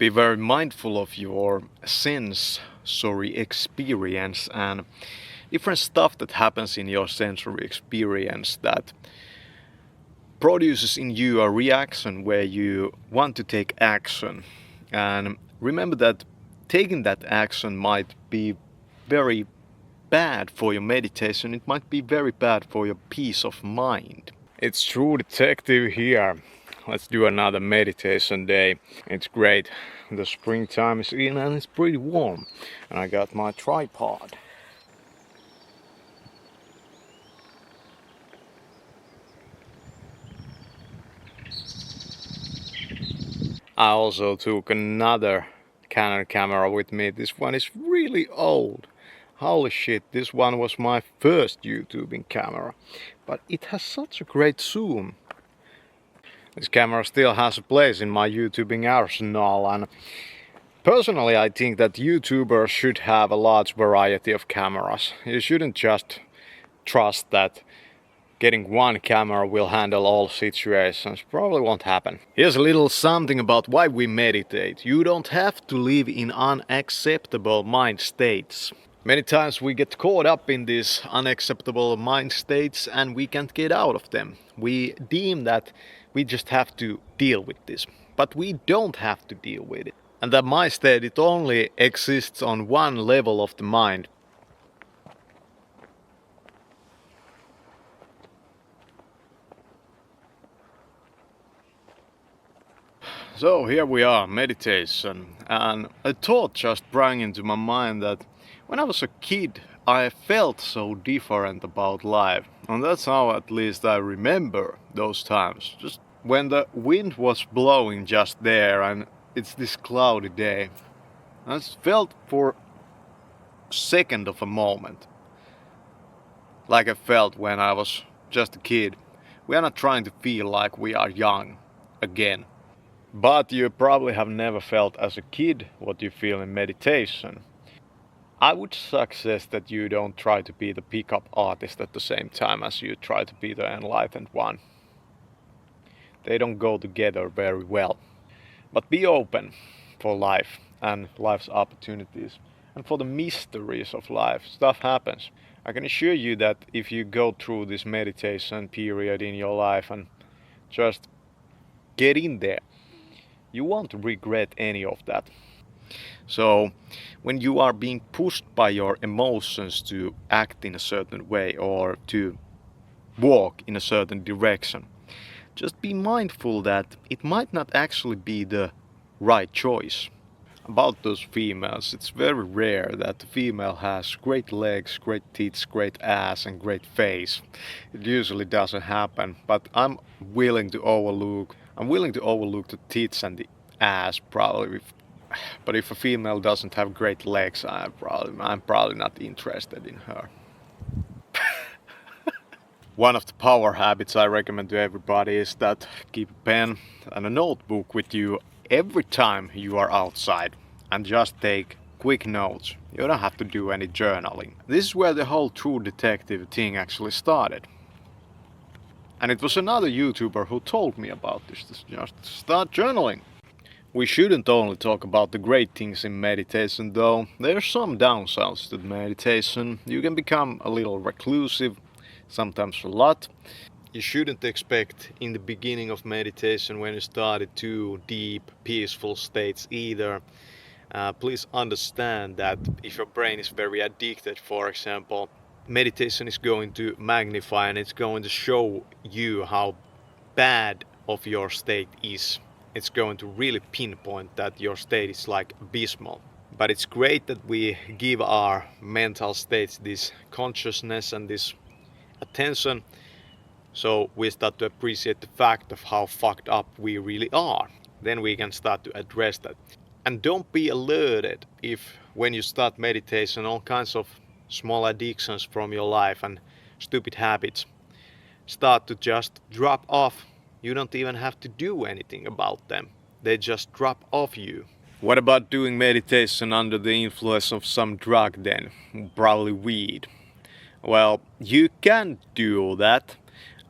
Be very mindful of your sensory experience and different stuff that happens in your sensory experience that produces in you a reaction where you want to take action. And remember that taking that action might be very bad for your meditation. It might be very bad for your peace of mind. It's True Detective here. Let's do another meditation day. It's great. The springtime is in and it's pretty warm. And I got my tripod. I also took another Canon camera with me. This one is really old. Holy shit, this one was my first YouTubing camera. But it has such a great zoom. This camera still has a place in my YouTubing arsenal, and personally I think that YouTubers should have a large variety of cameras. You shouldn't just trust that getting one camera will handle all situations. Probably won't happen. Here's a little something about why we meditate. You don't have to live in unacceptable mind states. Many times we get caught up in these unacceptable mind states and we can't get out of them. We deem that we just have to deal with this. But we don't have to deal with it. And that mind state, it only exists on one level of the mind. So here we are, meditation, and a thought just sprang into my mind that when I was a kid I felt so different about life, and that's how at least I remember those times. Just when the wind was blowing just there and it's this cloudy day, I just felt for a second of a moment like I felt when I was just a kid. We are not trying to feel like we are young again. But you probably have never felt as a kid what you feel in meditation. I would suggest that you don't try to be the pickup artist at the same time as you try to be the enlightened one. They don't go together very well. But be open for life and life's opportunities and for the mysteries of life. Stuff happens. I can assure you that if you go through this meditation period in your life and just get in there, you won't regret any of that. So when you are being pushed by your emotions to act in a certain way or to walk in a certain direction, just be mindful that it might not actually be the right choice. About those females, it's very rare that the female has great legs, great tits, great ass and great face. It usually doesn't happen, but I'm willing to overlook the tits and the ass probably. But if a female doesn't have great legs, I'm probably not interested in her. One of the power habits I recommend to everybody is that keep a pen and a notebook with you every time you are outside and just take quick notes. You don't have to do any journaling. This is where the whole True Detective thing actually started. And it was another YouTuber who told me about this, just start journaling. We shouldn't only talk about the great things in meditation though. There's some downsides to meditation. You can become a little reclusive, sometimes a lot. You shouldn't expect in the beginning of meditation when you started too deep, peaceful states either. Please understand that if your brain is very addicted, for example, meditation is going to magnify and it's going to show you how bad of your state is. It's going to really pinpoint that your state is like abysmal. But it's great that we give our mental states this consciousness and this attention, so we start to appreciate the fact of how fucked up we really are. Then we can start to address that. And don't be alerted if when you start meditation all kinds of small addictions from your life and stupid habits start to just drop off. You don't even have to do anything about them. They just drop off you. What about doing meditation under the influence of some drug then? Probably weed. Well, you can do that.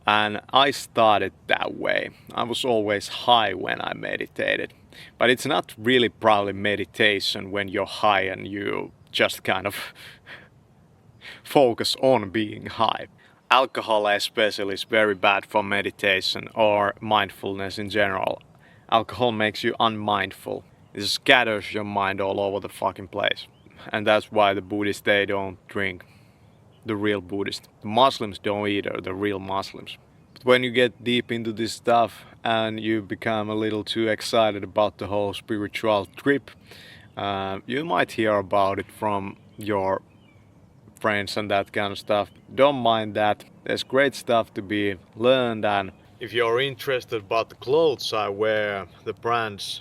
And I started that way. I was always high when I meditated. But it's not really probably meditation when you're high and you just kind of focus on being high. Alcohol especially is very bad for meditation or mindfulness in general. Alcohol makes you unmindful. It scatters your mind all over the fucking place. And that's why the Buddhists, they don't drink. The real Buddhists. The Muslims don't either, the real Muslims. But when you get deep into this stuff and you become a little too excited about the whole spiritual trip, you might hear about it from your friends and that kind of stuff. Don't mind that. There's great stuff to be learned, and if you're interested about the clothes I wear, the brands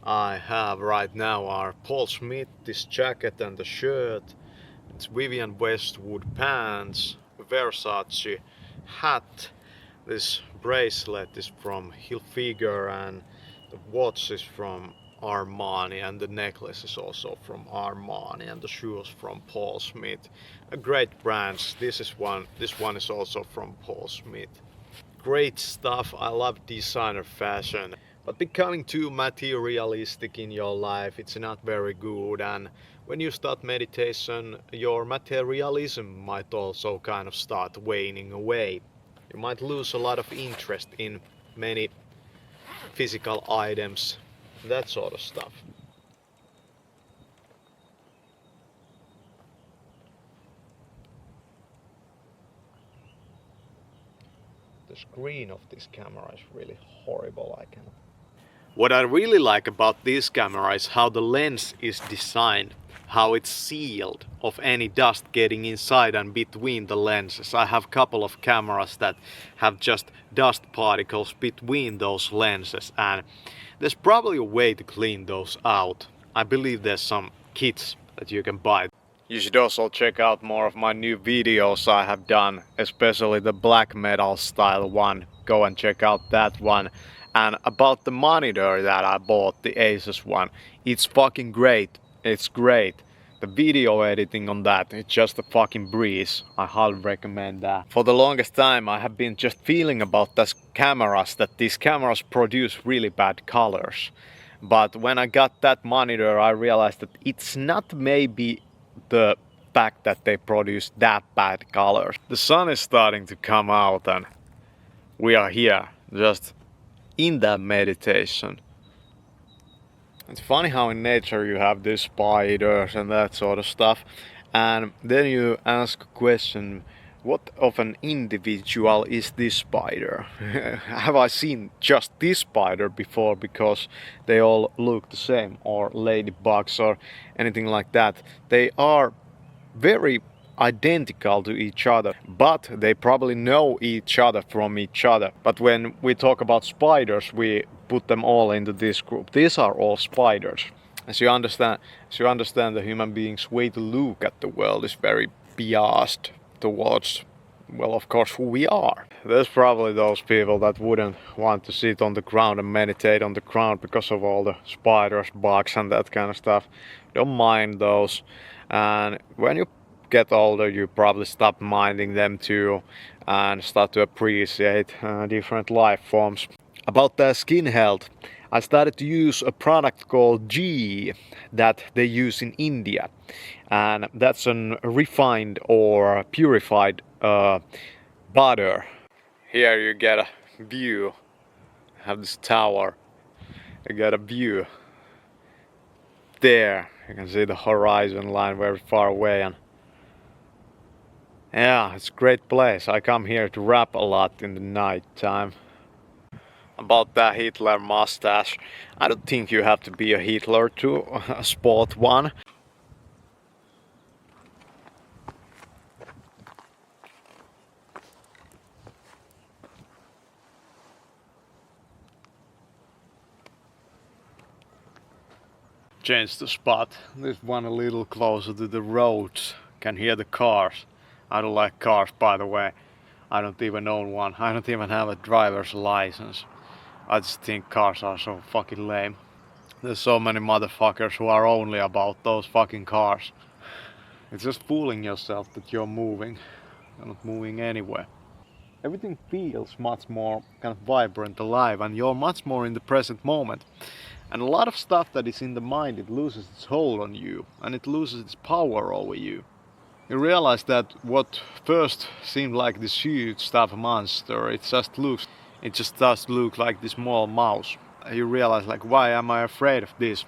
I have right now are Paul Smith, this jacket and the shirt. It's Vivienne Westwood pants, Versace hat. This bracelet is from Hilfiger and the watch is from Armani and the necklace is also from Armani and the shoes from Paul Smith. Great brands. This one is also from Paul Smith. Great stuff. I love designer fashion. But becoming too materialistic in your life, it's not very good, and when you start meditation, your materialism might also kind of start waning away. You might lose a lot of interest in many physical items, that sort of stuff. The screen of this camera is really horrible. What I really like about this camera is how the lens is designed, how it's sealed of any dust getting inside and between the lenses. I have a couple of cameras that have just dust particles between those lenses, and there's probably a way to clean those out. I believe there's some kits that you can buy. You should also check out more of my new videos I have done, especially the black metal style one. Go and check out that one. And about the monitor that I bought, the Asus one, it's fucking great. It's great. The video editing on that, it's just a fucking breeze. I highly recommend that. For the longest time I have been just feeling about these cameras, that these cameras produce really bad colors. But when I got that monitor, I realized that it's not maybe the fact that they produce that bad colors. The sun is starting to come out and we are here, just in that meditation. It's funny how in nature you have these spiders and that sort of stuff, and then you ask a question, what of an individual is this spider? Have I seen just this spider before because they all look the same, or ladybugs or anything like that? They are very identical to each other, but they probably know each other from each other. But when we talk about spiders, we put them all into this group. These are all spiders. As you understand, the human being's way to look at the world is very biased towards, well, of course, who we are. There's probably those people that wouldn't want to sit on the ground and meditate on the ground because of all the spiders, bugs and that kind of stuff. Don't mind those. And when you get older, you probably stop minding them too and start to appreciate different life forms. About the skin health, I started to use a product called G that they use in India, and that's a refined or purified butter. Here you get a view. Have this tower. You get a view. There you can see the horizon line very far away, and yeah, it's a great place. I come here to rap a lot in the night time. About that Hitler mustache, I don't think you have to be a Hitler to sport one. Change the spot. This one a little closer to the roads. Can hear the cars. I don't like cars, by the way. I don't even own one. I don't even have a driver's license. I just think cars are so fucking lame. There's so many motherfuckers who are only about those fucking cars. It's just fooling yourself that you're moving. You're not moving anywhere. Everything feels much more kind of vibrant, alive, and you're much more in the present moment. And a lot of stuff that is in the mind, it loses its hold on you and it loses its power over you. You realize that what first seemed like this huge tough monster, it just does look like this small mouse. You realize like, why am I afraid of this?